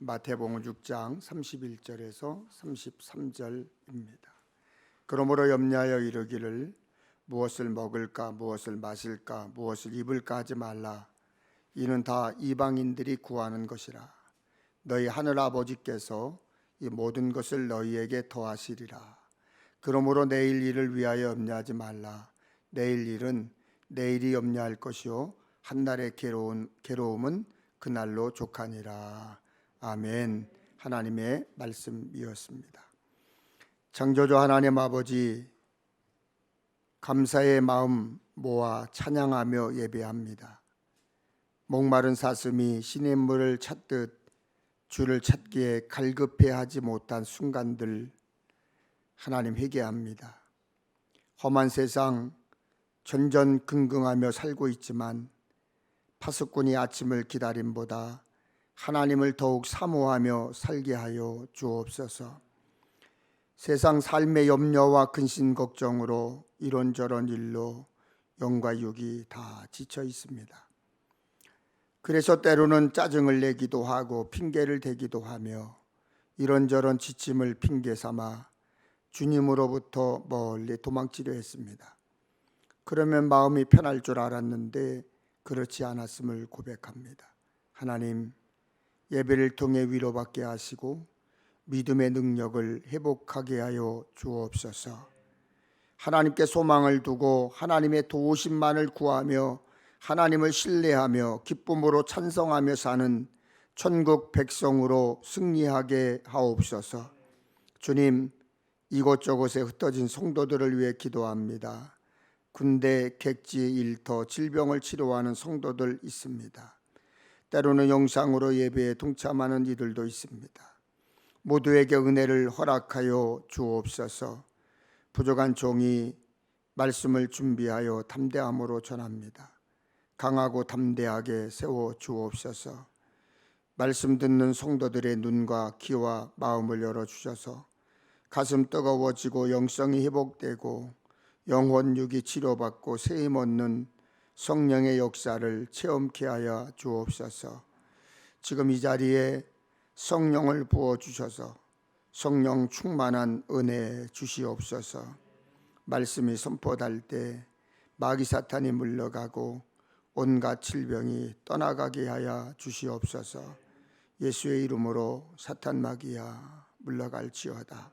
마태복음 6장 31절에서 33절입니다. 그러므로 염려하여 이르기를 무엇을 먹을까 무엇을 마실까 무엇을 입을까 하지 말라. 이는 다 이방인들이 구하는 것이라. 너희 하늘 아버지께서 이 모든 것을 너희에게 더하시리라. 그러므로 내일 일을 위하여 염려하지 말라. 내일 일은 내일이 염려할 것이요 한날의 괴로움은 그날로 족하니라. 아멘. 하나님의 말씀이었습니다. 창조주 하나님 아버지, 감사의 마음 모아 찬양하며 예배합니다. 목마른 사슴이 시냇물을 찾듯 주를 찾기에 갈급해하지 못한 순간들, 하나님 회개합니다. 험한 세상 전전긍긍하며 살고 있지만 파수꾼이 아침을 기다림보다 하나님을 더욱 사모하며 살게 하여 주옵소서. 세상 삶의 염려와 근심 걱정으로 이런저런 일로 영과 육이 다 지쳐 있습니다. 그래서 때로는 짜증을 내기도 하고 핑계를 대기도 하며 이런저런 지침을 핑계 삼아 주님으로부터 멀리 도망치려 했습니다. 그러면 마음이 편할 줄 알았는데 그렇지 않았음을 고백합니다. 하나님, 예배를 통해 위로받게 하시고 믿음의 능력을 회복하게 하여 주옵소서. 하나님께 소망을 두고 하나님의 도우심만을 구하며 하나님을 신뢰하며 기쁨으로 찬송하며 사는 천국 백성으로 승리하게 하옵소서. 주님, 이곳저곳에 흩어진 성도들을 위해 기도합니다. 군대, 객지, 일터, 질병을 치료하는 성도들 있습니다. 때로는 영상으로 예배에 동참하는 이들도 있습니다. 모두에게 은혜를 허락하여 주옵소서. 부족한 종이 말씀을 준비하여 담대함으로 전합니다. 강하고 담대하게 세워 주옵소서. 말씀 듣는 성도들의 눈과 귀와 마음을 열어주셔서 가슴 뜨거워지고 영성이 회복되고 영혼 육이 치료받고 세임 얻는 성령의 역사를 체험케 하여 주옵소서. 지금 이 자리에 성령을 부어주셔서 성령 충만한 은혜 주시옵소서. 말씀이 선포될 때 마귀 사탄이 물러가고 온갖 질병이 떠나가게 하여 주시옵소서. 예수의 이름으로 사탄 마귀야 물러갈지어다.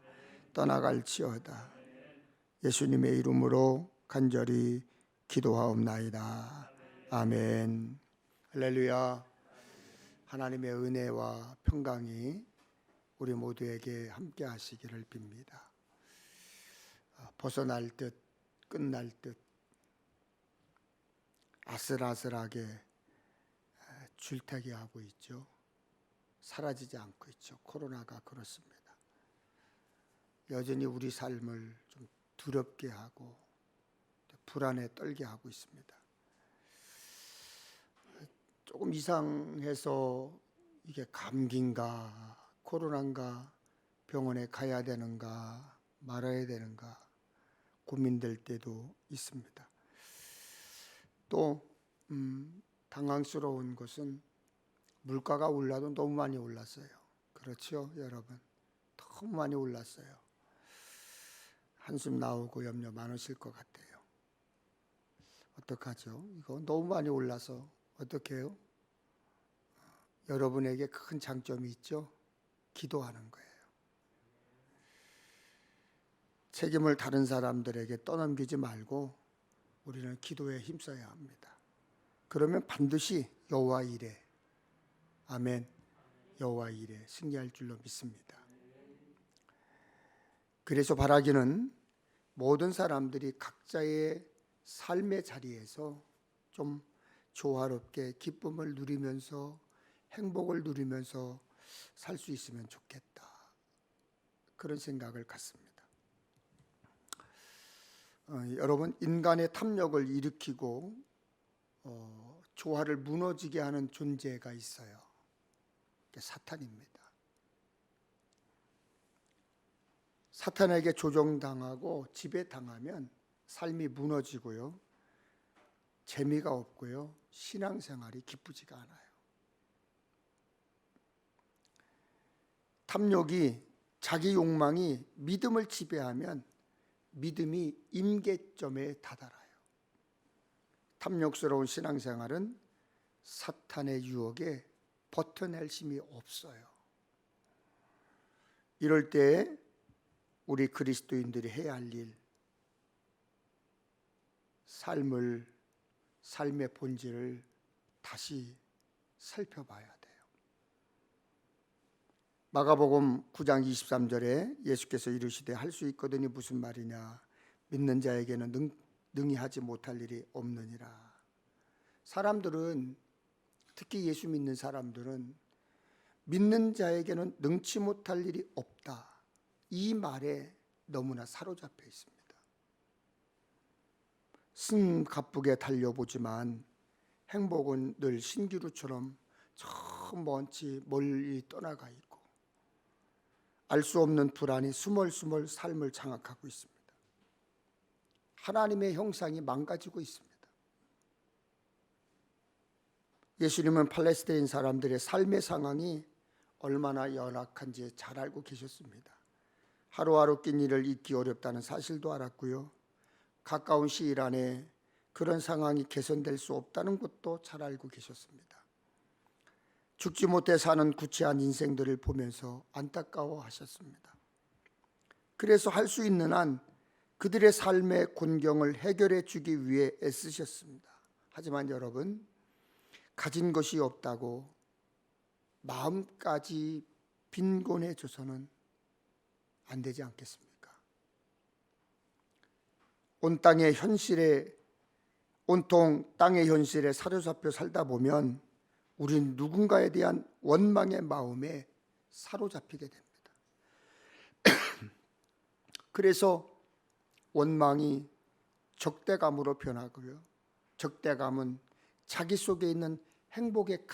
떠나갈지어다. 예수님의 이름으로 간절히 기도하옵나이다. 아멘. 할렐루야. 하나님의 은혜와 평강이 우리 모두에게 함께 하시기를 빕니다. 벗어날 듯 끝날 듯 아슬아슬하게 줄타기하고 있죠. 사라지지 않고 있죠. 코로나가 그렇습니다. 여전히 우리 삶을 좀 두렵게 하고 불안에 떨게 하고 있습니다. 조금 이상해서 이게 감기인가 코로나인가 병원에 가야 되는가 말아야 되는가 고민될 때도 있습니다. 또 당황스러운 것은 물가가 올라도 너무 많이 올랐어요. 그렇죠, 여러분? 너무 많이 올랐어요. 한숨 나오고 염려 많으실 것 같아요. 어떡하죠? 이거 너무 많이 올라서 어떻게 해요? 여러분에게 큰 장점이 있죠? 기도하는 거예요. 책임을 다른 사람들에게 떠넘기지 말고 우리는 기도에 힘써야 합니다. 그러면 반드시 여호와 일에, 아멘, 여호와 일에 승리할 줄로 믿습니다. 그래서 바라기는 모든 사람들이 각자의 삶의 자리에서 좀 조화롭게 기쁨을 누리면서 행복을 누리면서 살 수 있으면 좋겠다. 그런 생각을 갖습니다. 여러분, 인간의 탐욕을 일으키고 조화를 무너지게 하는 존재가 있어요. 그게 사탄입니다. 사탄에게 조종당하고 지배당하면 삶이 무너지고요. 재미가 없고요. 신앙생활이 기쁘지가 않아요. 탐욕이, 자기 욕망이 믿음을 지배하면 믿음이 임계점에 다다라요. 탐욕스러운 신앙생활은 사탄의 유혹에 버텨낼 힘이 없어요. 이럴 때 우리 그리스도인들이 해야 할 일, 삶의 본질을 다시 살펴봐야 돼요. 마가복음 9장 23절에 예수께서 이르시되 할 수 있거든이 무슨 말이냐, 믿는 자에게는 능히 하지 못할 일이 없느니라. 사람들은, 특히 예수 믿는 사람들은 믿는 자에게는 능치 못할 일이 없다, 이 말에 너무나 사로잡혀 있습니다. 가쁘게 달려보지만 행복은 늘 신기루처럼 저 먼지 멀리 떠나가 있고 알 수 없는 불안이 스멀스멀 삶을 장악하고 있습니다. 하나님의 형상이 망가지고 있습니다. 예수님은 팔레스타인 사람들의 삶의 상황이 얼마나 열악한지 잘 알고 계셨습니다. 하루하루 끼니를 잊기 어렵다는 사실도 알았고요. 가까운 시일 안에 그런 상황이 개선될 수 없다는 것도 잘 알고 계셨습니다. 죽지 못해 사는 구체한 인생들을 보면서 안타까워하셨습니다. 그래서 할 수 있는 한 그들의 삶의 곤경을 해결해 주기 위해 애쓰셨습니다. 하지만 여러분, 가진 것이 없다고 마음까지 빈곤해 줘서는 안 되지 않겠습니까? 온통 땅의 현실에 사로잡혀 살다 보면 우린 누군가에 대한 원망의 마음에 사로잡히게 됩니다. 그래서 원망이 적대감으로 변하고요. 적대감은 자기 속에 있는 행복의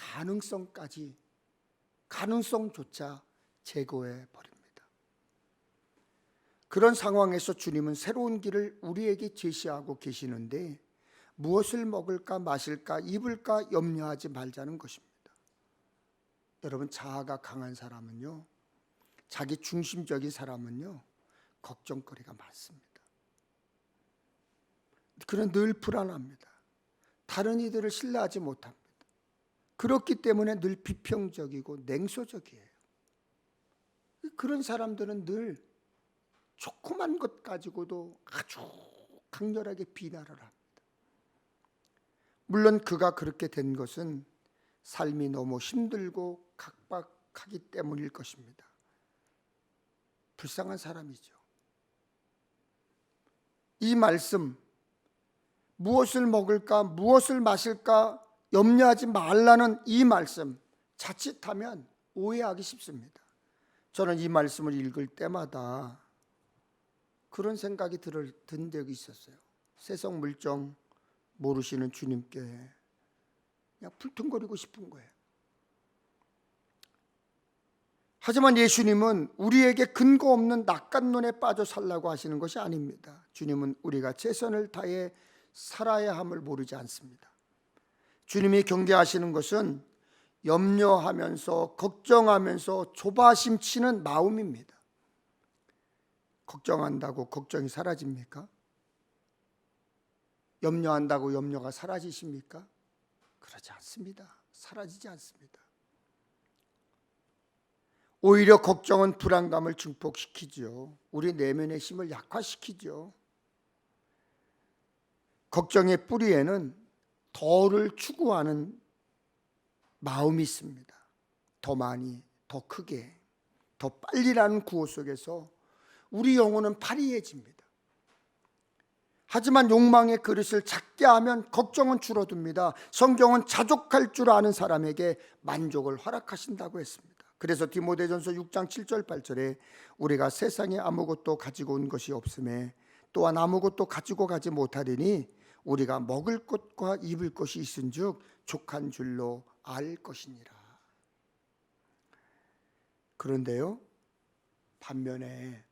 가능성조차 제거해 버립니다. 그런 상황에서 주님은 새로운 길을 우리에게 제시하고 계시는데 무엇을 먹을까 마실까 입을까 염려하지 말자는 것입니다. 여러분, 자아가 강한 사람은요, 자기 중심적인 사람은요, 걱정거리가 많습니다. 그는 늘 불안합니다. 다른 이들을 신뢰하지 못합니다. 그렇기 때문에 늘 비평적이고 냉소적이에요. 그런 사람들은 늘 조그만 것 가지고도 아주 강렬하게 비난을 합니다. 물론 그가 그렇게 된 것은 삶이 너무 힘들고 각박하기 때문일 것입니다. 불쌍한 사람이죠. 이 말씀, 무엇을 먹을까 무엇을 마실까 염려하지 말라는 이 말씀, 자칫하면 오해하기 쉽습니다. 저는 이 말씀을 읽을 때마다 그런 생각이 든 적이 있었어요. 세상 물정 모르시는 주님께 그냥 불퉁거리고 싶은 거예요. 하지만 예수님은 우리에게 근거 없는 낙관론에 빠져 살라고 하시는 것이 아닙니다. 주님은 우리가 최선을 다해 살아야 함을 모르지 않습니다. 주님이 경계하시는 것은 염려하면서 걱정하면서 조바심 치는 마음입니다. 걱정한다고 걱정이 사라집니까? 염려한다고 염려가 사라지십니까? 그러지 않습니다. 사라지지 않습니다. 오히려 걱정은 불안감을 증폭시키죠. 우리 내면의 힘을 약화시키죠. 걱정의 뿌리에는 더를 추구하는 마음이 있습니다. 더 많이, 더 크게, 더 빨리라는 구호 속에서 우리 영혼은 파리해집니다. 하지만 욕망의 그릇을 작게 하면 걱정은 줄어듭니다. 성경은 자족할 줄 아는 사람에게 만족을 허락하신다고 했습니다. 그래서 디모데전서 6장 7절 8절에 우리가 세상에 아무것도 가지고 온 것이 없음에 또한 아무것도 가지고 가지 못하리니 우리가 먹을 것과 입을 것이 있은즉 족한 줄로 알 것이니라. 그런데요, 반면에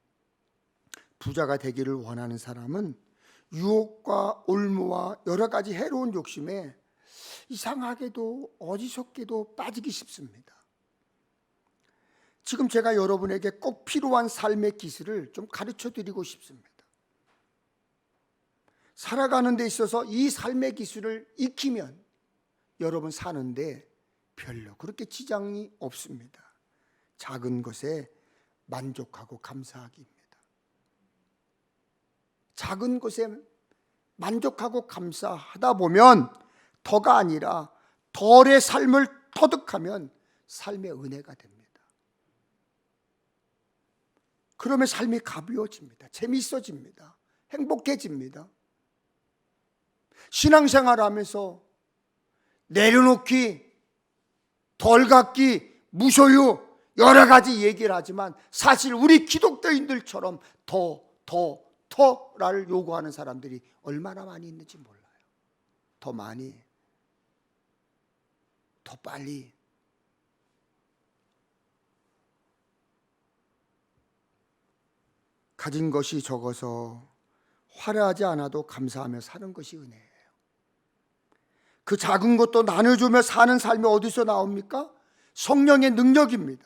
부자가 되기를 원하는 사람은 유혹과 올무와 여러 가지 해로운 욕심에 이상하게도 어리석게도 빠지기 쉽습니다. 지금 제가 여러분에게 꼭 필요한 삶의 기술을 좀 가르쳐 드리고 싶습니다. 살아가는 데 있어서 이 삶의 기술을 익히면 여러분 사는데 별로 그렇게 지장이 없습니다. 작은 것에 만족하고 감사하기입니다. 작은 것에 만족하고 감사하다 보면 더가 아니라 덜의 삶을 터득하면 삶의 은혜가 됩니다. 그러면 삶이 가벼워집니다. 재미있어집니다. 행복해집니다. 신앙생활 하면서 내려놓기, 덜 갖기, 무소유 여러 가지 얘기를 하지만 사실 우리 기독교인들처럼 더를 요구하는 사람들이 얼마나 많이 있는지 몰라요. 더 많이, 더 빨리. 가진 것이 적어서 화려하지 않아도 감사하며 사는 것이 은혜예요. 그 작은 것도 나눠주며 사는 삶이 어디서 나옵니까? 성령의 능력입니다.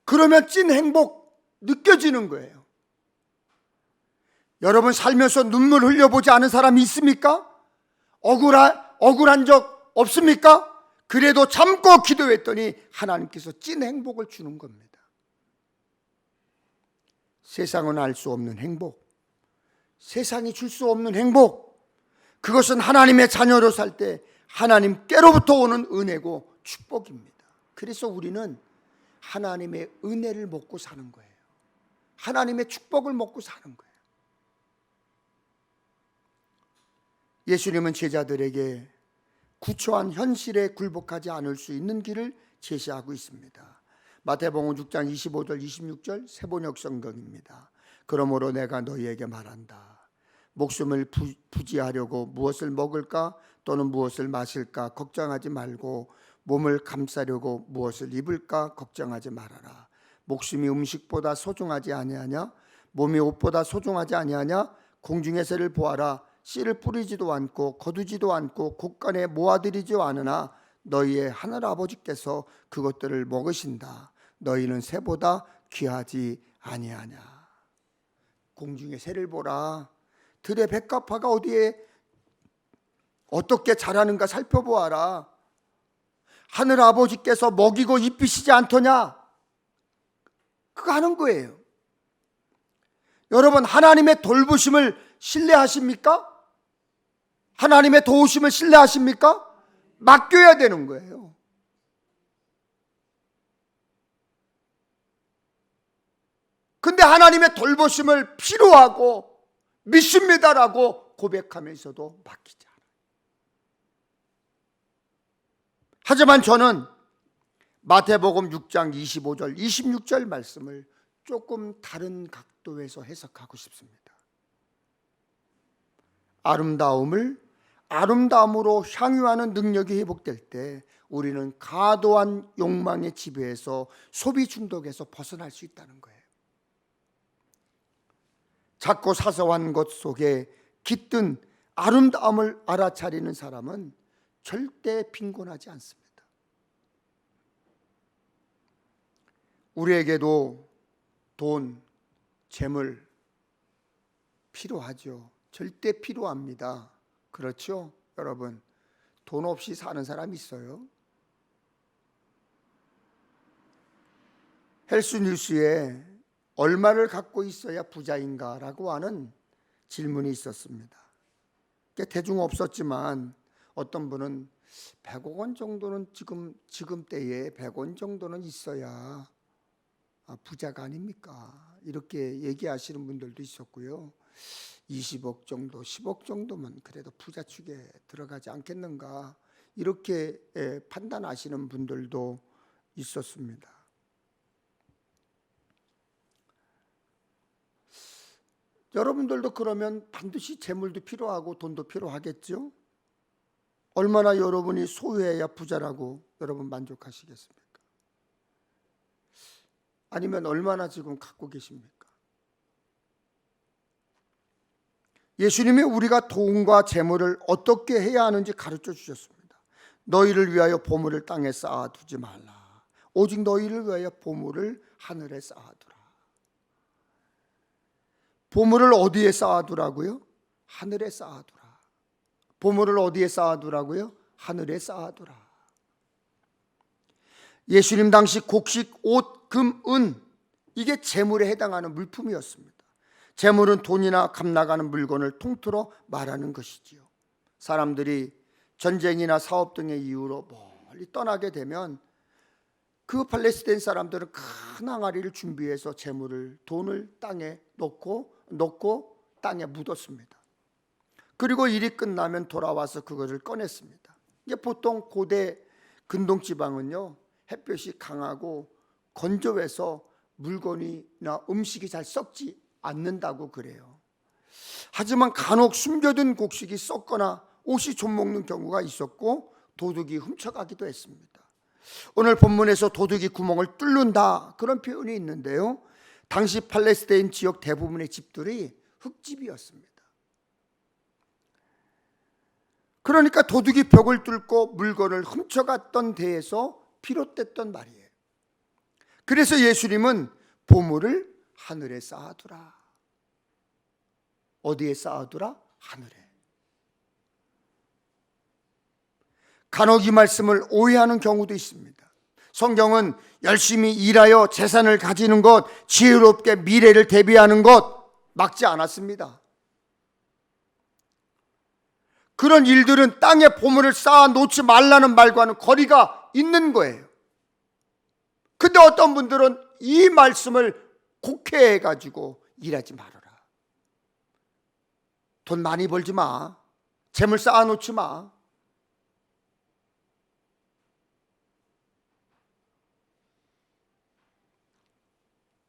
그러면 찐 행복 느껴지는 거예요. 여러분 살면서 눈물 흘려보지 않은 사람이 있습니까? 억울한 적 없습니까? 그래도 참고 기도했더니 하나님께서 찐 행복을 주는 겁니다. 세상은 알 수 없는 행복, 세상이 줄 수 없는 행복, 그것은 하나님의 자녀로 살 때 하나님께로부터 오는 은혜고 축복입니다. 그래서 우리는 하나님의 은혜를 먹고 사는 거예요. 하나님의 축복을 먹고 사는 거예요. 예수님은 제자들에게 구초한 현실에 굴복하지 않을 수 있는 길을 제시하고 있습니다. 마태복음 6장 25절 26절 세번역 성경입니다. 그러므로 내가 너희에게 말한다. 목숨을 부지하려고 무엇을 먹을까 또는 무엇을 마실까 걱정하지 말고 몸을 감싸려고 무엇을 입을까 걱정하지 말아라. 목숨이 음식보다 소중하지 아니하냐? 몸이 옷보다 소중하지 아니하냐? 공중의 새를 보아라. 씨를 뿌리지도 않고 거두지도 않고 곳간에 모아들이지도 않으나 너희의 하늘 아버지께서 그것들을 먹으신다. 너희는 새보다 귀하지 아니하냐? 공중의 새를 보라. 들의 백합화가 어디에 어떻게 자라는가 살펴보아라. 하늘 아버지께서 먹이고 입히시지 않더냐? 그거 하는 거예요. 여러분 하나님의 돌보심을 신뢰하십니까? 하나님의 도우심을 신뢰하십니까? 맡겨야 되는 거예요. 근데 하나님의 돌보심을 필요하고 믿습니다라고 고백하면서도 맡기지 않아요. 하지만 저는 마태복음 6장 25절 26절 말씀을 조금 다른 각도에서 해석하고 싶습니다. 아름다움으로 향유하는 능력이 회복될 때 우리는 과도한 욕망의 지배에서 소비 중독에서 벗어날 수 있다는 거예요. 작고 사소한 것 속에 깃든 아름다움을 알아차리는 사람은 절대 빈곤하지 않습니다. 우리에게도 돈, 재물 필요하죠. 절대 필요합니다. 그렇죠? 여러분, 돈 없이 사는 사람 있어요? 헬스뉴스에 얼마를 갖고 있어야 부자인가? 라고 하는 질문이 있었습니다. 대중 없었지만 어떤 분은 100억 원 정도는 지금 때에 100원 정도는 있어야 부자가 아닙니까? 이렇게 얘기하시는 분들도 있었고요. 20억 정도, 10억 정도면 그래도 부자 축에 들어가지 않겠는가? 이렇게 판단하시는 분들도 있었습니다. 여러분들도 그러면 반드시 재물도 필요하고 돈도 필요하겠죠? 얼마나 여러분이 소유해야 부자라고 여러분 만족하시겠습니까? 아니면 얼마나 지금 갖고 계십니까? 예수님이 우리가 돈과 재물을 어떻게 해야 하는지 가르쳐 주셨습니다. 너희를 위하여 보물을 땅에 쌓아두지 말라. 오직 너희를 위하여 보물을 하늘에 쌓아두라. 보물을 어디에 쌓아두라고요? 하늘에 쌓아두라. 보물을 어디에 쌓아두라고요? 하늘에 쌓아두라. 예수님 당시 곡식, 옷, 금, 은, 이게 재물에 해당하는 물품이었습니다. 재물은 돈이나 값 나가는 물건을 통틀어 말하는 것이지요. 사람들이 전쟁이나 사업 등의 이유로 멀리 떠나게 되면 그 팔레스타인 사람들은 큰 항아리를 준비해서 재물을, 돈을 땅에 넣고 땅에 묻었습니다. 그리고 일이 끝나면 돌아와서 그것을 꺼냈습니다. 이게 보통 고대 근동지방은요, 햇볕이 강하고 건조해서 물건이나 음식이 잘 썩지 않는다고 그래요. 하지만 간혹 숨겨둔 곡식이 썩거나 옷이 좀먹는 경우가 있었고 도둑이 훔쳐가기도 했습니다. 오늘 본문에서 도둑이 구멍을 뚫는다, 그런 표현이 있는데요, 당시 팔레스타인 지역 대부분의 집들이 흙집이었습니다. 그러니까 도둑이 벽을 뚫고 물건을 훔쳐갔던 데에서 비롯됐던 말이에요. 그래서 예수님은 보물을 하늘에 쌓아두라. 어디에 쌓아두라? 하늘에. 간혹 이 말씀을 오해하는 경우도 있습니다. 성경은 열심히 일하여 재산을 가지는 것, 지혜롭게 미래를 대비하는 것 막지 않았습니다. 그런 일들은 땅에 보물을 쌓아 놓지 말라는 말과는 거리가 있는 거예요. 근데 어떤 분들은 이 말씀을 곡해해가지고 일하지 말아라. 돈 많이 벌지 마. 재물 쌓아 놓지 마.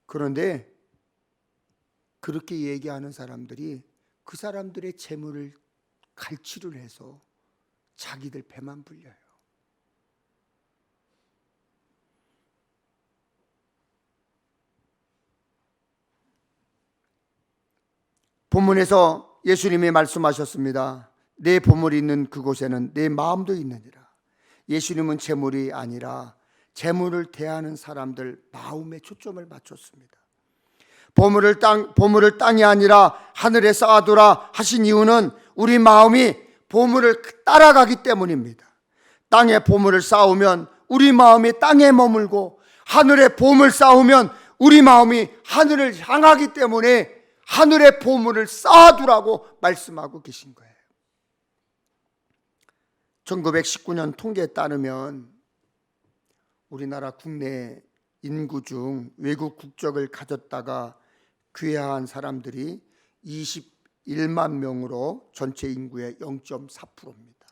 그런데 그렇게 얘기하는 사람들이 그 사람들의 재물을 갈취를 해서 자기들 배만 불려요. 본문에서 예수님이 말씀하셨습니다. 내 보물이 있는 그곳에는 내 마음도 있느니라. 예수님은 재물이 아니라 재물을 대하는 사람들 마음에 초점을 맞췄습니다. 보물을 땅이 아니라 하늘에 쌓아두라 하신 이유는 우리 마음이 보물을 따라가기 때문입니다. 땅에 보물을 쌓으면 우리 마음이 땅에 머물고, 하늘에 보물 쌓으면 우리 마음이 하늘을 향하기 때문에 하늘의 보물을 쌓아두라고 말씀하고 계신 거예요. 1919년 통계에 따르면 우리나라 국내 인구 중 외국 국적을 가졌다가 귀화한 사람들이 21만 명으로 전체 인구의 0.4%입니다.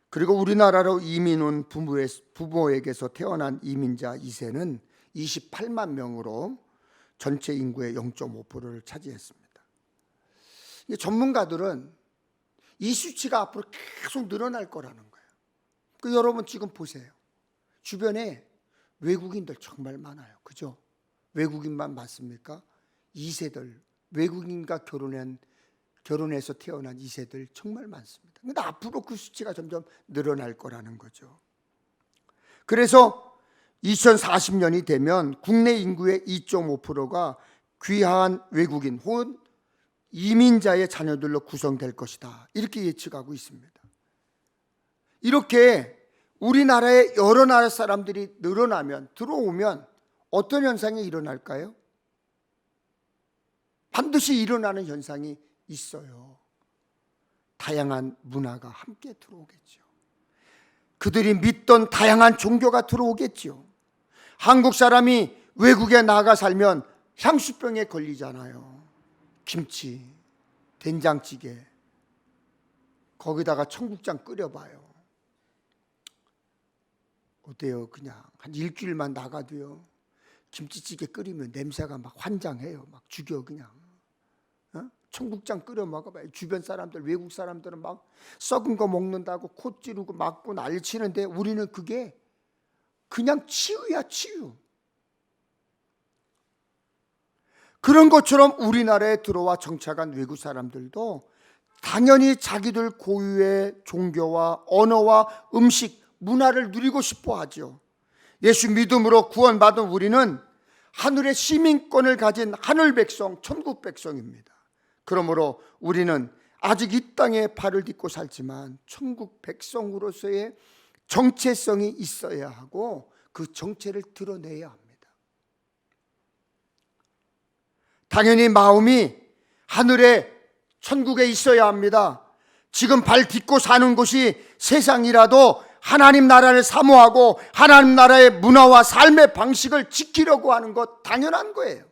그리고 우리나라로 이민 온 부모에게서 태어난 이민자 2세는 28만 명으로 전체 인구의 0.5%를 차지했습니다. 전문가들은 이 수치가 앞으로 계속 늘어날 거라는 거예요. 여러분 지금 보세요. 주변에 외국인들 정말 많아요. 그죠? 외국인만 맞습니까? 2세들, 외국인과 결혼해서 태어난 2세들 정말 많습니다. 근데 앞으로 그 수치가 점점 늘어날 거라는 거죠. 그래서 2040년이 되면 국내 인구의 2.5%가 귀화한 외국인 혹은 이민자의 자녀들로 구성될 것이다, 이렇게 예측하고 있습니다. 이렇게 우리나라의 여러 나라 사람들이 늘어나면, 들어오면 어떤 현상이 일어날까요? 반드시 일어나는 현상이 있어요. 다양한 문화가 함께 들어오겠죠. 그들이 믿던 다양한 종교가 들어오겠죠. 한국 사람이 외국에 나가 살면 향수병에 걸리잖아요. 김치, 된장찌개, 거기다가 청국장 끓여봐요. 어때요? 그냥 한 일주일만 나가도요, 김치찌개 끓이면 냄새가 막 환장해요. 막 죽여 그냥. 청국장 끓여 먹어봐요. 주변 사람들, 외국 사람들은 막 썩은 거 먹는다고 코 찌르고 맞고 난리치는데 우리는 그게 그냥 치유야, 치유. 그런 것처럼 우리나라에 들어와 정착한 외국 사람들도 당연히 자기들 고유의 종교와 언어와 음식, 문화를 누리고 싶어 하죠. 예수 믿음으로 구원받은 우리는 하늘의 시민권을 가진 하늘 백성, 천국 백성입니다. 그러므로 우리는 아직 이 땅에 발을 딛고 살지만 천국 백성으로서의 정체성이 있어야 하고 그 정체를 드러내야 합니다. 당연히 마음이 하늘의 천국에 있어야 합니다. 지금 발 딛고 사는 곳이 세상이라도 하나님 나라를 사모하고 하나님 나라의 문화와 삶의 방식을 지키려고 하는 것 당연한 거예요.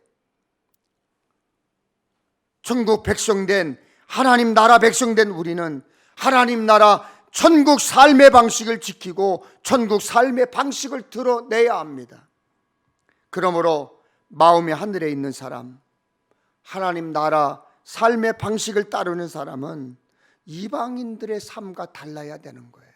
천국 백성된, 하나님 나라 백성된 우리는 하나님 나라 천국 삶의 방식을 지키고 천국 삶의 방식을 드러내야 합니다. 그러므로 마음이 하늘에 있는 사람, 하나님 나라 삶의 방식을 따르는 사람은 이방인들의 삶과 달라야 되는 거예요.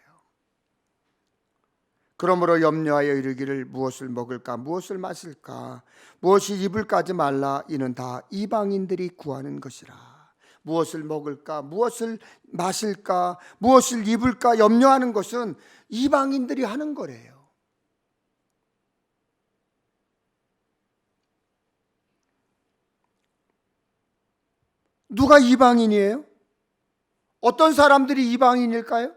그러므로 염려하여 이르기를 무엇을 먹을까, 무엇을 마실까, 무엇을 입을까 하지 말라. 이는 다 이방인들이 구하는 것이라. 무엇을 먹을까, 무엇을 마실까, 무엇을 입을까 염려하는 것은 이방인들이 하는 거래요. 누가 이방인이에요? 어떤 사람들이 이방인일까요?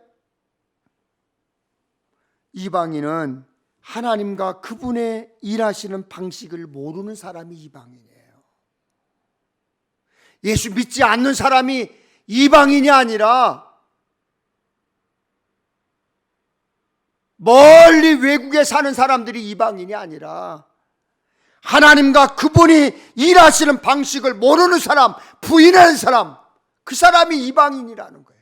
이방인은 하나님과 그분의 일하시는 방식을 모르는 사람이 이방인이에요. 예수 믿지 않는 사람이 이방인이 아니라 멀리 외국에 사는 사람들이 이방인이 아니라 하나님과 그분이 일하시는 방식을 모르는 사람, 부인하는 사람, 그 사람이 이방인이라는 거예요.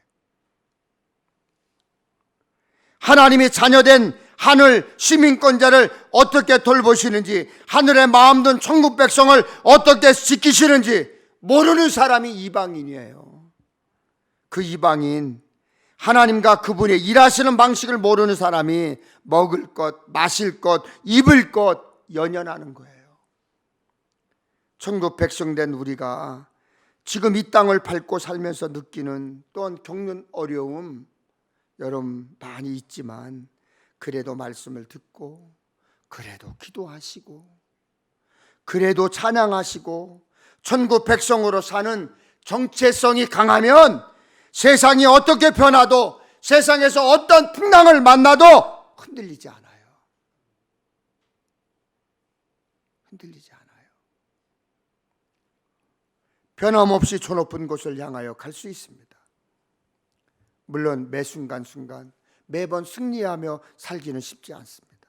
하나님의 자녀된 하늘 시민권자를 어떻게 돌보시는지, 하늘의 마음 든 천국 백성을 어떻게 지키시는지 모르는 사람이 이방인이에요. 그 이방인, 하나님과 그분의 일하시는 방식을 모르는 사람이 먹을 것, 마실 것, 입을 것 연연하는 거예요. 천국 백성된 우리가 지금 이 땅을 밟고 살면서 느끼는 또한 겪는 어려움 여러분 많이 있지만, 그래도 말씀을 듣고, 그래도 기도하시고, 그래도 찬양하시고 천국 백성으로 사는 정체성이 강하면 세상이 어떻게 변화도, 세상에서 어떤 풍랑을 만나도 흔들리지 않아요. 흔들리지 않아요. 변함없이 저 높은 곳을 향하여 갈 수 있습니다. 물론 매 순간순간 매번 승리하며 살기는 쉽지 않습니다.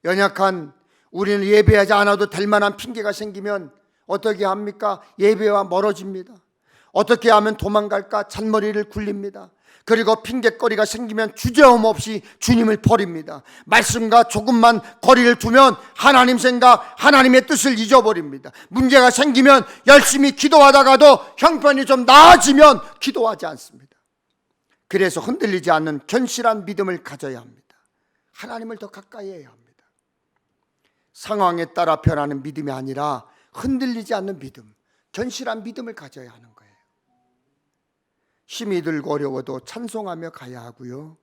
연약한 우리는 예배하지 않아도 될 만한 핑계가 생기면 어떻게 합니까? 예배와 멀어집니다. 어떻게 하면 도망갈까? 잔머리를 굴립니다. 그리고 핑계거리가 생기면 주저함 없이 주님을 버립니다. 말씀과 조금만 거리를 두면 하나님 생각, 하나님의 뜻을 잊어버립니다. 문제가 생기면 열심히 기도하다가도 형편이 좀 나아지면 기도하지 않습니다. 그래서 흔들리지 않는 견실한 믿음을 가져야 합니다. 하나님을 더 가까이 해야 합니다. 상황에 따라 변하는 믿음이 아니라 흔들리지 않는 믿음, 견실한 믿음을 가져야 하는 거예요. 힘이 들고 어려워도 찬송하며 가야 하고요,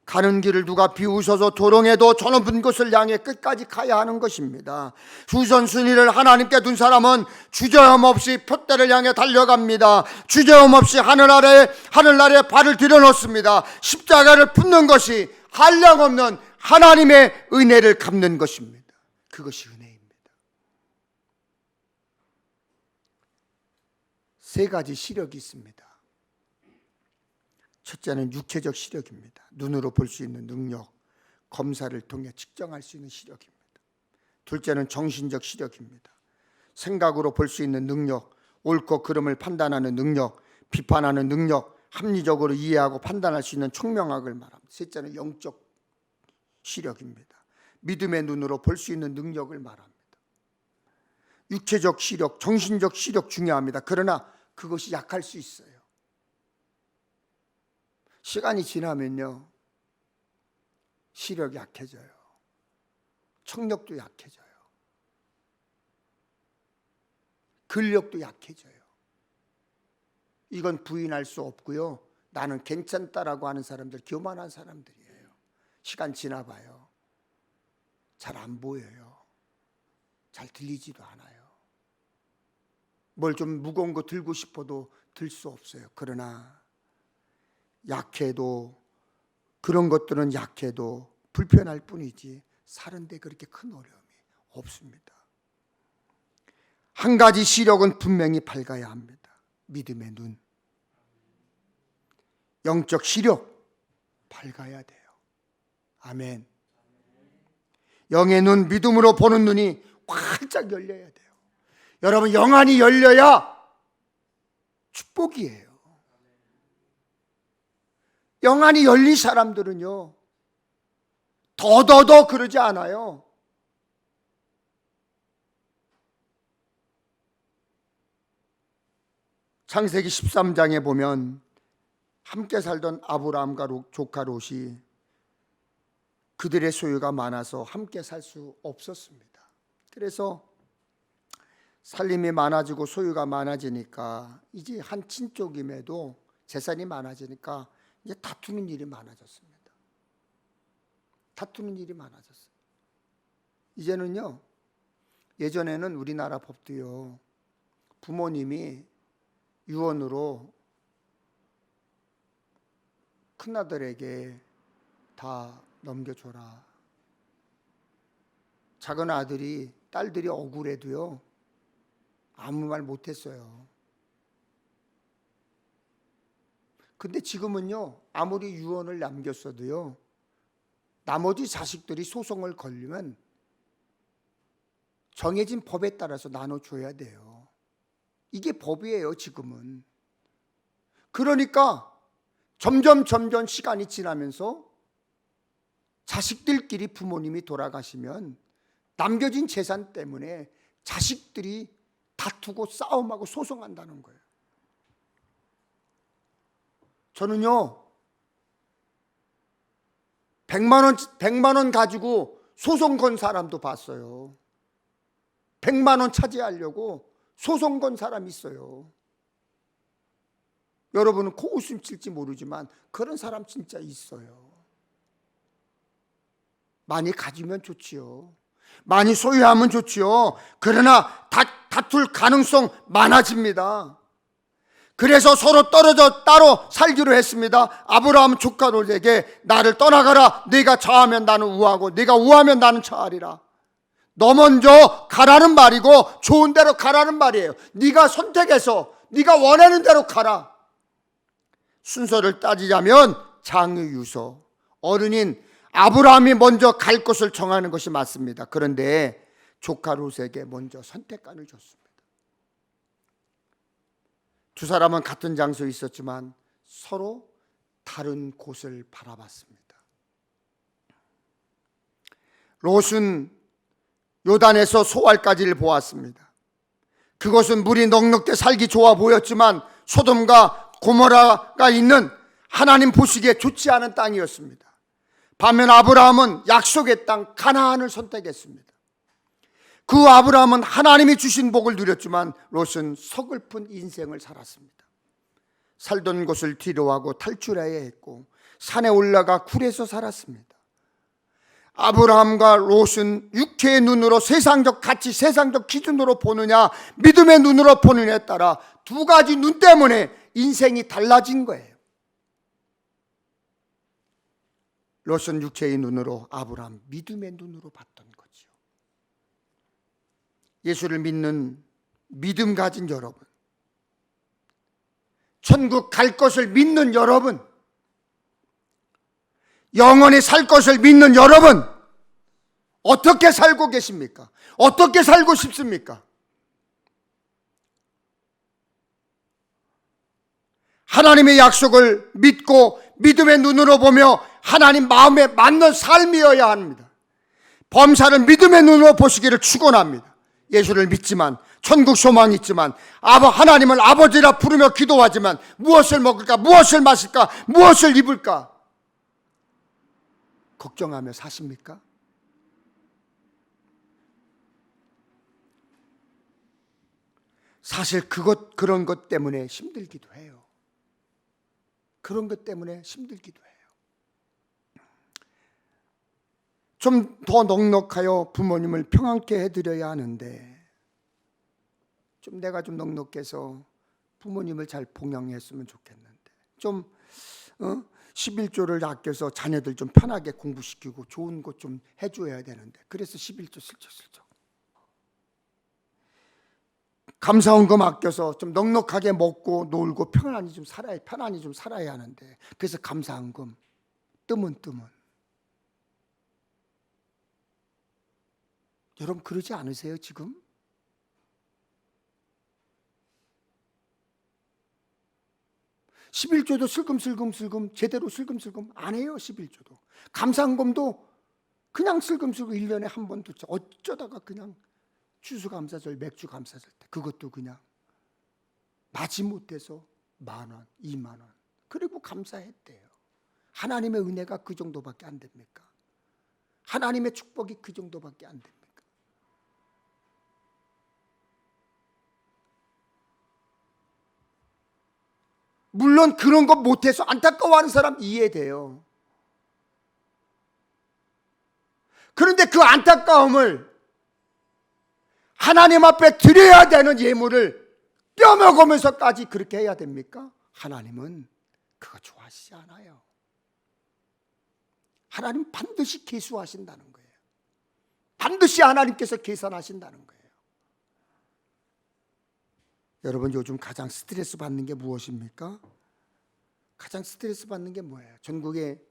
가는 길을 누가 비웃어서 조롱해도 저 높은 곳을 향해 끝까지 가야 하는 것입니다. 우선순위를 하나님께 둔 사람은 주저함 없이 표대를 향해 달려갑니다. 주저함 없이 하늘나라에 발을 들여놓습니다. 십자가를 품는 것이 한량없는 하나님의 은혜를 갚는 것입니다. 그것이 은혜입니다. 세 가지 시력이 있습니다. 첫째는 육체적 시력입니다. 눈으로 볼 수 있는 능력, 검사를 통해 측정할 수 있는 시력입니다. 둘째는 정신적 시력입니다. 생각으로 볼 수 있는 능력, 옳고 그름을 판단하는 능력, 비판하는 능력, 합리적으로 이해하고 판단할 수 있는 총명학을 말합니다. 셋째는 영적 시력입니다. 믿음의 눈으로 볼 수 있는 능력을 말합니다. 육체적 시력, 정신적 시력 중요합니다. 그러나 그것이 약할 수 있어요. 시간이 지나면요, 시력이 약해져요. 청력도 약해져요. 근력도 약해져요. 이건 부인할 수 없고요, 나는 괜찮다라고 하는 사람들 교만한 사람들이에요. 시간 지나봐요. 잘 안 보여요. 잘 들리지도 않아요. 뭘 좀 무거운 거 들고 싶어도 들 수 없어요. 그러나 약해도, 그런 것들은 약해도 불편할 뿐이지 사는데 그렇게 큰 어려움이 없습니다. 한 가지 시력은 분명히 밝아야 합니다. 믿음의 눈. 영적 시력 밝아야 돼요. 아멘. 영의 눈, 믿음으로 보는 눈이 활짝 열려야 돼요. 여러분, 영안이 열려야 축복이에요. 영안이 열린 사람들은요, 더더더 그러지 않아요. 창세기 13장에 보면 함께 살던 아브라함과 조카 롯이 그들의 소유가 많아서 함께 살 수 없었습니다. 그래서 살림이 많아지고 소유가 많아지니까 이제 한 친족임에도 재산이 많아지니까 이제 다투는 일이 많아졌습니다. 다투는 일이 많아졌어요. 이제는요, 예전에는 우리나라 법도요, 부모님이 유언으로 큰아들에게 다 넘겨줘라. 작은 아들이, 딸들이 억울해도요, 아무 말 못했어요. 근데 지금은요, 아무리 유언을 남겼어도요, 나머지 자식들이 소송을 걸리면 정해진 법에 따라서 나눠줘야 돼요. 이게 법이에요, 지금은. 그러니까 점점 시간이 지나면서 자식들끼리 부모님이 돌아가시면 남겨진 재산 때문에 자식들이 다투고 싸움하고 소송한다는 거예요. 저는요, 100만 원 가지고 소송 건 사람도 봤어요. 100만 원 차지하려고 소송 건 사람이 있어요. 여러분은 코웃음 칠지 모르지만 그런 사람 진짜 있어요. 많이 가지면 좋지요. 많이 소유하면 좋지요. 그러나 다툴 가능성 많아집니다. 그래서 서로 떨어져 따로 살기로 했습니다. 아브라함 조카 롯에게 나를 떠나가라. 네가 좌하면 나는 우하고 네가 우하면 나는 좌하리라. 너 먼저 가라는 말이고 좋은 대로 가라는 말이에요. 네가 선택해서 네가 원하는 대로 가라. 순서를 따지자면 장유유서, 어른인 아브라함이 먼저 갈 곳을 정하는 것이 맞습니다. 그런데 조카 롯에게 먼저 선택권을 줬습니다. 두 사람은 같은 장소에 있었지만 서로 다른 곳을 바라봤습니다. 롯은 요단에서 소알까지를 보았습니다. 그곳은 물이 넉넉해 살기 좋아 보였지만 소돔과 고모라가 있는 하나님 보시기에 좋지 않은 땅이었습니다. 반면 아브라함은 약속의 땅 가나안을 선택했습니다. 그 아브라함은 하나님이 주신 복을 누렸지만 롯은 서글픈 인생을 살았습니다. 살던 곳을 뒤로하고 탈출해야 했고 산에 올라가 굴에서 살았습니다. 아브라함과 롯은 육체의 눈으로 세상적 가치, 세상적 기준으로 보느냐, 믿음의 눈으로 보느냐에 따라 두 가지 눈 때문에 인생이 달라진 거예요. 롯은 육체의 눈으로, 아브라함 믿음의 눈으로 봤던 거죠. 예수를 믿는 믿음 가진 여러분, 천국 갈 것을 믿는 여러분, 영원히 살 것을 믿는 여러분, 어떻게 살고 계십니까? 어떻게 살고 싶습니까? 하나님의 약속을 믿고 믿음의 눈으로 보며 하나님 마음에 맞는 삶이어야 합니다. 범사를 믿음의 눈으로 보시기를 축원합니다. 예수를 믿지만, 천국 소망이 있지만, 하나님을 아버지라 부르며 기도하지만 무엇을 먹을까, 무엇을 마실까, 무엇을 입을까 걱정하며 사십니까? 사실 그런 것 때문에 힘들기도 해요. 그런 것 때문에 힘들기도 해요. 좀 더 넉넉하여 부모님을 평안케 해드려야 하는데, 좀 내가 좀 넉넉해서 부모님을 잘 봉양했으면 좋겠는데, 좀 11조를 아껴서 자녀들 좀 편하게 공부시키고 좋은 것 좀 해줘야 되는데, 그래서 11조 슬쩍슬쩍 감사원금 아껴서 좀 넉넉하게 먹고 놀고 편안히 좀 살아야 하는데, 그래서 감사원금 뜨문. 여러분 그러지 않으세요 지금? (11조도) 슬금슬금 제대로 슬금슬금 안 해요. 11조도 감사원금도 그냥 슬금슬금 1년에 한 번 듣죠. 어쩌다가 그냥 추수감사절, 맥주감사절 때 그것도 그냥 마지못해서 10,000원, 20,000원 그리고 감사했대요. 하나님의 은혜가 그 정도밖에 안 됩니까? 하나님의 축복이 그 정도밖에 안 됩니까? 물론 그런 거 못해서 안타까워하는 사람 이해돼요. 그런데 그 안타까움을 하나님 앞에 드려야 되는 예물을 떼어먹으면서까지 그렇게 해야 됩니까? 하나님은 그거 좋아하시지 않아요. 하나님 반드시 계수하신다는 거예요. 반드시 하나님께서 계산하신다는 거예요. 여러분 요즘 가장 스트레스 받는 게 무엇입니까? 가장 스트레스 받는 게 뭐예요? 전국에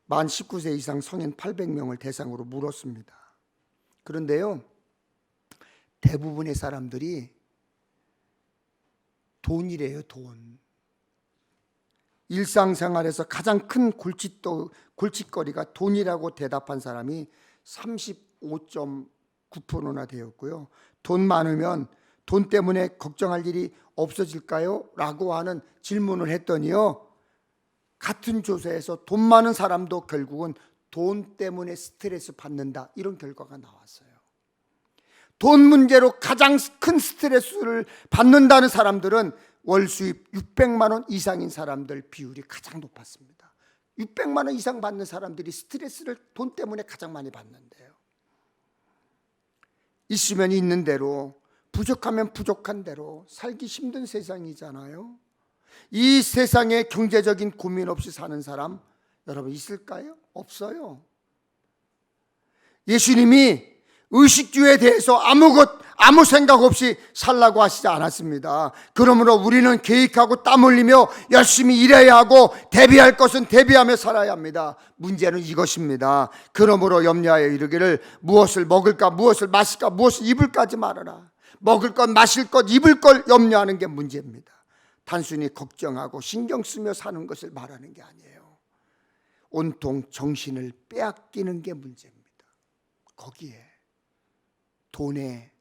만 19세 이상 성인 800명을 대상으로 물었습니다. 그런데요, 대부분의 사람들이 돈이래요. 돈. 일상생활에서 가장 큰 골칫거리가 돈이라고 대답한 사람이 35.9%나 되었고요. 돈 많으면 돈 때문에 걱정할 일이 없어질까요? 라고 하는 질문을 했더니요, 같은 조사에서 돈 많은 사람도 결국은 돈 때문에 스트레스 받는다, 이런 결과가 나왔어요. 돈 문제로 가장 큰 스트레스를 받는다는 사람들은 월 수입 600만 원 이상인 사람들 비율이 가장 높았습니다. 600만 원 이상 받는 사람들이 스트레스를 돈 때문에 가장 많이 받는데요. 있으면 있는 대로, 부족하면 부족한 대로 살기 힘든 세상이잖아요. 이 세상에 경제적인 고민 없이 사는 사람 여러분 있을까요? 없어요. 예수님이 의식주에 대해서 아무 생각 없이 살라고 하시지 않았습니다. 그러므로 우리는 계획하고 땀 흘리며 열심히 일해야 하고 대비할 것은 대비하며 살아야 합니다. 문제는 이것입니다. 그러므로 염려하여 이르기를 무엇을 먹을까, 무엇을 마실까, 무엇을 입을까지 말하라. 먹을 것, 마실 것, 입을 걸 염려하는 게 문제입니다. 단순히 걱정하고 신경 쓰며 사는 것을 말하는 게 아니에요. 온통 정신을 빼앗기는 게 문제입니다. 거기에 돈에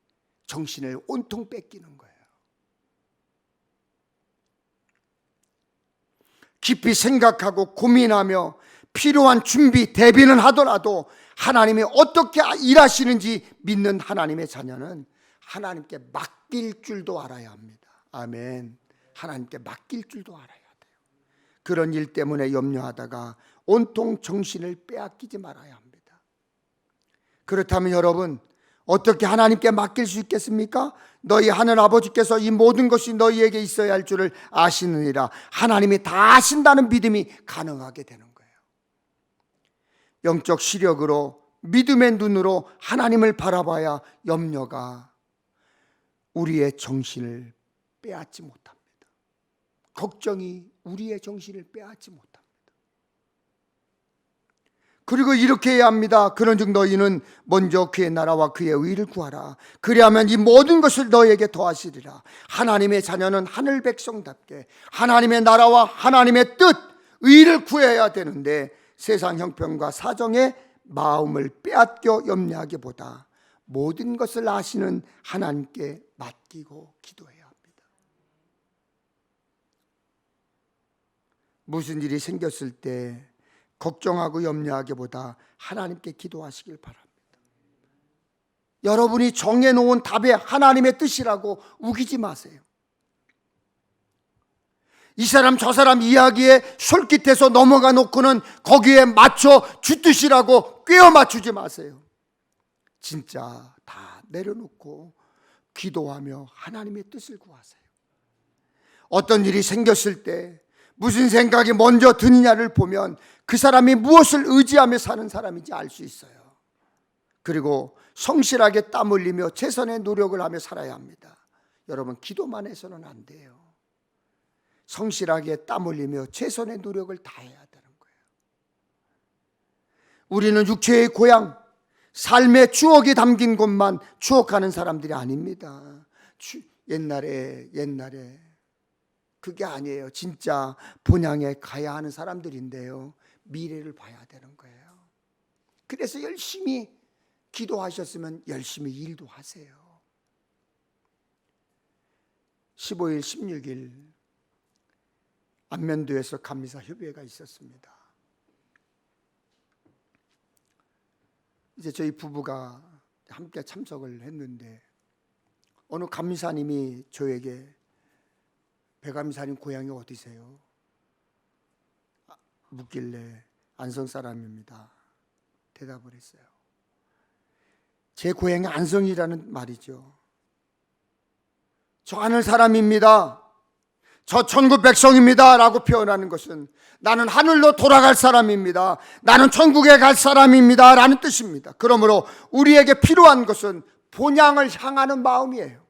정신을 온통 뺏기는 거예요. 깊이 생각하고 고민하며 필요한 준비, 대비는 하더라도 하나님이 어떻게 일하시는지 믿는 하나님의 자녀는 하나님께 맡길 줄도 알아야 합니다. 아멘. 하나님께 맡길 줄도 알아야 돼요. 그런 일 때문에 염려하다가 온통 정신을 빼앗기지 말아야 합니다. 그렇다면 여러분 어떻게 하나님께 맡길 수 있겠습니까? 너희 하늘 아버지께서 이 모든 것이 너희에게 있어야 할 줄을 아시느니라. 하나님이 다 아신다는 믿음이 가능하게 되는 거예요. 영적 시력으로, 믿음의 눈으로 하나님을 바라봐야 염려가 우리의 정신을 빼앗지 못합니다. 걱정이 우리의 정신을 빼앗지 못합니다. 그리고 이렇게 해야 합니다. 그런즉 너희는 먼저 그의 나라와 그의 의를 구하라. 그리하면 이 모든 것을 너희에게 더하시리라. 하나님의 자녀는 하늘 백성답게 하나님의 나라와 하나님의 뜻, 의를 구해야 되는데 세상 형편과 사정에 마음을 빼앗겨 염려하기보다 모든 것을 아시는 하나님께 맡기고 기도해야 합니다. 무슨 일이 생겼을 때 걱정하고 염려하기보다 하나님께 기도하시길 바랍니다. 여러분이 정해놓은 답에 하나님의 뜻이라고 우기지 마세요. 이 사람 저 사람 이야기에 솔깃해서 넘어가 놓고는 거기에 맞춰 주뜻이라고 꿰어 맞추지 마세요. 진짜 다 내려놓고 기도하며 하나님의 뜻을 구하세요. 어떤 일이 생겼을 때 무슨 생각이 먼저 드느냐를 보면 그 사람이 무엇을 의지하며 사는 사람인지 알 수 있어요. 그리고 성실하게 땀 흘리며 최선의 노력을 하며 살아야 합니다. 여러분, 기도만 해서는 안 돼요. 성실하게 땀 흘리며 최선의 노력을 다해야 되는 거예요. 우리는 육체의 고향, 삶의 추억이 담긴 곳만 추억하는 사람들이 아닙니다. 옛날에 그게 아니에요. 진짜 본향에 가야 하는 사람들인데요, 미래를 봐야 되는 거예요. 그래서 열심히 기도하셨으면 열심히 일도 하세요. 15일, 16일 안면도에서 감리사 협의회가 있었습니다. 이제 저희 부부가 함께 참석을 했는데 어느 감리사님이 저에게 배감리사님 고향이 어디세요? 묻길래 안성 사람입니다. 대답을 했어요. 제 고향이 안성이라는 말이죠. 저 하늘 사람입니다. 저 천국 백성입니다 라고 표현하는 것은 나는 하늘로 돌아갈 사람입니다. 나는 천국에 갈 사람입니다 라는 뜻입니다. 그러므로 우리에게 필요한 것은 본향을 향하는 마음이에요.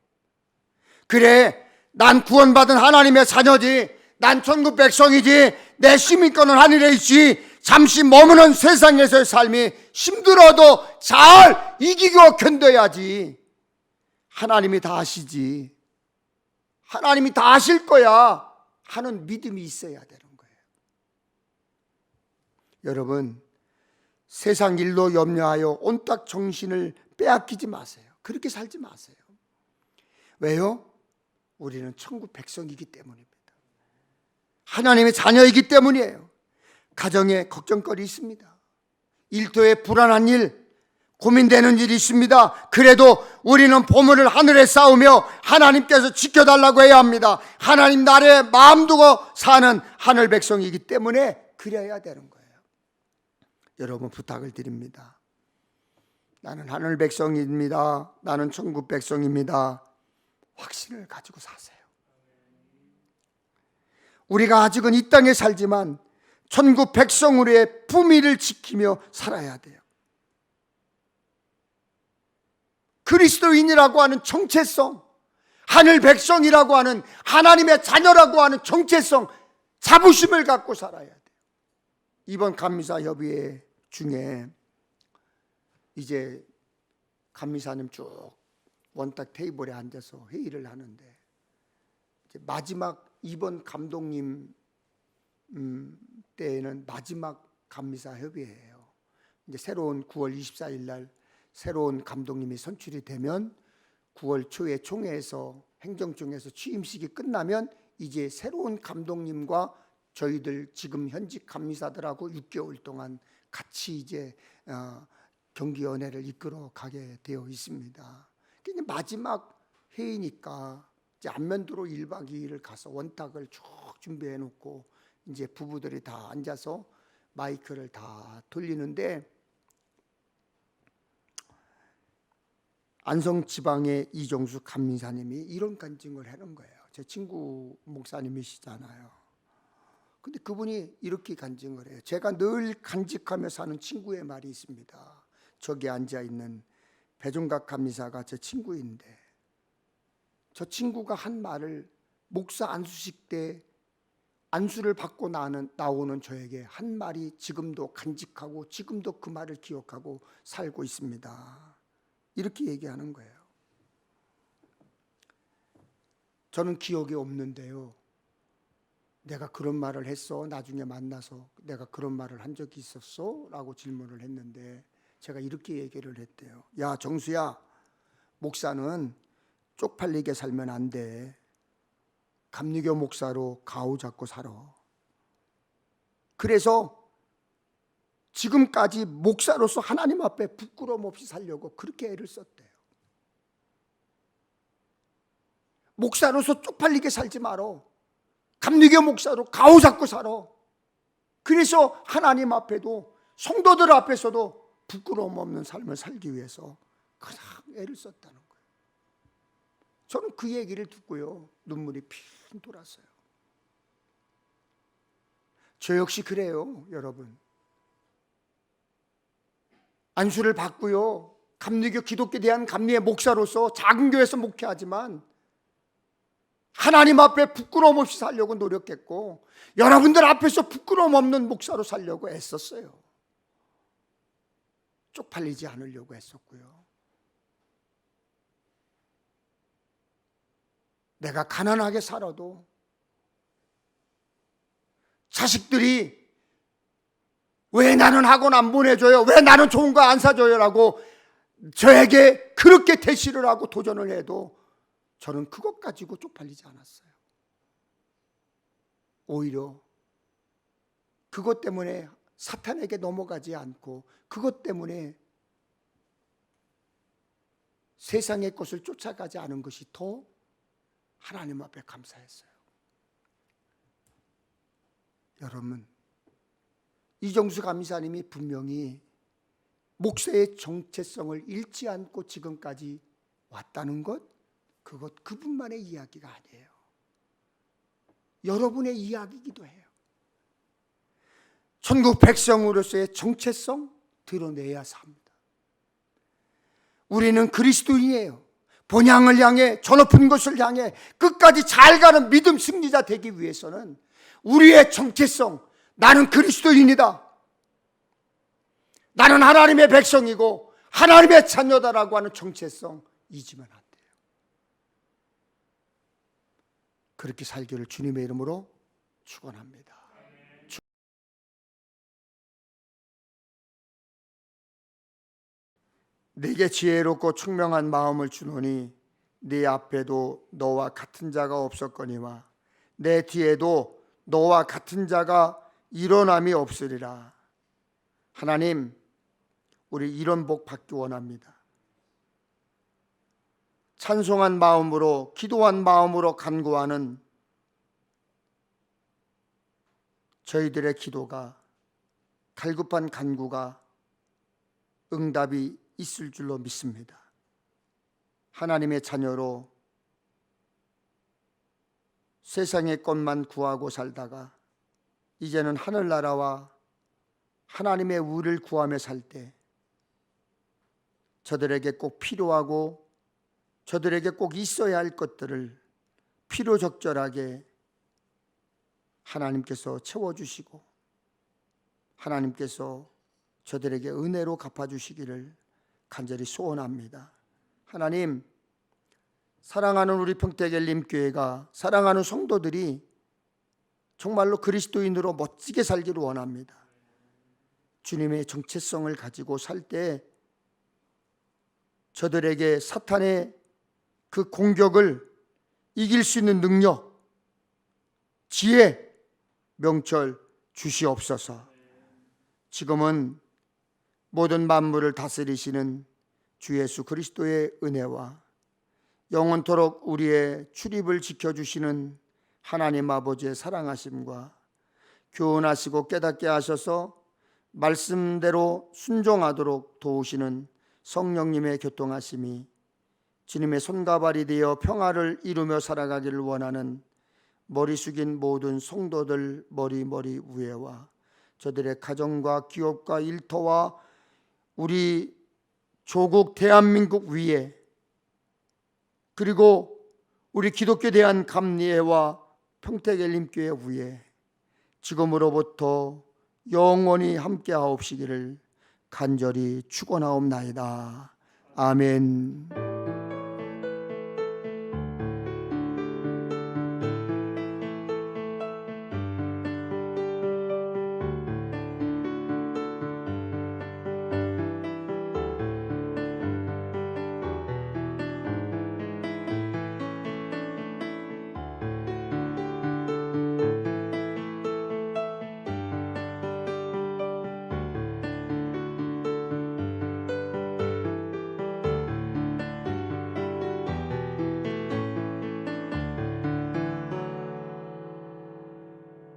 그래, 난 구원받은 하나님의 자녀지, 난 천국 백성이지, 내 시민권은 하늘에 있지, 잠시 머무는 세상에서의 삶이 힘들어도 잘 이기고 견뎌야지. 하나님이 다 아시지, 하나님이 다 아실 거야 하는 믿음이 있어야 되는 거예요. 여러분, 세상 일로 염려하여 온딱 정신을 빼앗기지 마세요. 그렇게 살지 마세요. 왜요? 우리는 천국 백성이기 때문입니다. 하나님의 자녀이기 때문이에요. 가정에 걱정거리 있습니다. 일터에 불안한 일, 고민되는 일이 있습니다. 그래도 우리는 보물을 하늘에 쌓으며 하나님께서 지켜달라고 해야 합니다. 하나님 나라에 마음 두고 사는 하늘 백성이기 때문에 그래야 되는 거예요. 여러분, 부탁을 드립니다. 나는 하늘 백성입니다. 나는 천국 백성입니다. 확신을 가지고 사세요. 우리가 아직은 이 땅에 살지만 천국 백성으로의 품위를 지키며 살아야 돼요. 그리스도인이라고 하는 정체성, 하늘 백성이라고 하는 하나님의 자녀라고 하는 정체성, 자부심을 갖고 살아야 돼요. 이번 감리사 협의회 중에 이제 감리사님 쭉 원탁 테이블에 앉아서 회의를 하는데 이제 마지막 이번 감독님 때에는 마지막 감리사 협의회예요. 이제 새로운 9월 24일 날 새로운 감독님이 선출이 되면 9월 초에 총회에서 행정청에서 취임식이 끝나면 이제 새로운 감독님과 저희들 지금 현직 감리사들하고 6개월 동안 같이 이제 경기연회를 이끌어 가게 되어 있습니다. 그러니까 마지막 회의니까 이제 안면도로 1박 2일을 가서 원탁을 쭉 준비해 놓고 이제 부부들이 다 앉아서 마이크를 다 돌리는데 안성 지방의 이종수 감리사님이 이런 간증을 하는 거예요. 제 친구 목사님이시잖아요. 근데 그분이 이렇게 간증을 해요. 제가 늘 간직하며 사는 친구의 말이 있습니다. 저기 앉아있는 배종각 감리사가 제 친구인데 저 친구가 한 말을 목사 안수식 때 안수를 받고 나오는 저에게 한 말이 지금도 간직하고 지금도 그 말을 기억하고 살고 있습니다. 이렇게 얘기하는 거예요. 저는 기억이 없는데요, 내가 그런 말을 했어? 나중에 만나서 내가 그런 말을 한 적이 있었어? 라고 질문을 했는데 제가 이렇게 얘기를 했대요. 야, 정수야, 목사는 쪽팔리게 살면 안 돼. 감리교 목사로 가오 잡고 살아. 그래서 지금까지 목사로서 하나님 앞에 부끄러움 없이 살려고 그렇게 애를 썼대요. 목사로서 쪽팔리게 살지 말어. 감리교 목사로 가오 잡고 살아. 그래서 하나님 앞에도 성도들 앞에서도 부끄러움 없는 삶을 살기 위해서 그냥 애를 썼다는 거예요. 저는 그 얘기를 듣고요, 눈물이 핑 돌았어요. 저 역시 그래요, 여러분. 안수를 받고요, 감리교 기독교에 대한 감리의 목사로서 작은 교회에서 목회하지만 하나님 앞에 부끄러움 없이 살려고 노력했고, 여러분들 앞에서 부끄러움 없는 목사로 살려고 애썼어요. 쪽팔리지 않으려고 했었고요. 내가 가난하게 살아도 자식들이 왜 나는 학원 안 보내줘요? 왜 나는 좋은 거 안 사줘요? 라고 저에게 그렇게 대시를 하고 도전을 해도 저는 그것 가지고 쪽팔리지 않았어요. 오히려 그것 때문에 사탄에게 넘어가지 않고, 그것 때문에 세상의 것을 쫓아가지 않은 것이 더 하나님 앞에 감사했어요. 여러분, 이정수 감사님이 분명히 목사의 정체성을 잃지 않고 지금까지 왔다는 것, 그것 그분만의 이야기가 아니에요. 여러분의 이야기이기도 해요. 천국 백성으로서의 정체성 드러내야 삽니다. 우리는 그리스도인이에요. 본향을 향해, 저 높은 곳을 향해 끝까지 잘 가는 믿음 승리자 되기 위해서는 우리의 정체성, 나는 그리스도인이다, 나는 하나님의 백성이고 하나님의 자녀다라고 하는 정체성 잊으면 안 돼요. 그렇게 살기를 주님의 이름으로 축원합니다. 네게 지혜롭고 총명한 마음을 주노니 네 앞에도 너와 같은 자가 없었거니와 내 뒤에도 너와 같은 자가 일어남이 없으리라. 하나님, 우리 이런 복 받기 원합니다. 찬송한 마음으로, 기도한 마음으로 간구하는 저희들의 기도가, 갈급한 간구가 응답이 있을 줄로 믿습니다. 하나님의 자녀로 세상의 것만 구하고 살다가 이제는 하늘나라와 하나님의 의를 구하며 살 때 저들에게 꼭 필요하고 저들에게 꼭 있어야 할 것들을 필요적절하게 하나님께서 채워주시고 하나님께서 저들에게 은혜로 갚아주시기를 간절히 소원합니다. 하나님, 사랑하는 우리 평택엘림교회가, 사랑하는 성도들이 정말로 그리스도인으로 멋지게 살기를 원합니다. 주님의 정체성을 가지고 살 때 저들에게 사탄의 그 공격을 이길 수 있는 능력, 지혜, 명철 주시옵소서. 지금은 모든 만물을 다스리시는 주 예수 그리스도의 은혜와 영원토록 우리의 출입을 지켜주시는 하나님 아버지의 사랑하심과 교훈하시고 깨닫게 하셔서 말씀대로 순종하도록 도우시는 성령님의 교통하심이 주님의 손과 발이 되어 평화를 이루며 살아가기를 원하는 머리 숙인 모든 성도들 머리 위에와 저들의 가정과 기업과 일터와 우리 조국 대한민국 위에, 그리고 우리 기독교에 대한 감리회와 평택엘림교회 위에 지금으로부터 영원히 함께하옵시기를 간절히 축원하옵나이다. 아멘.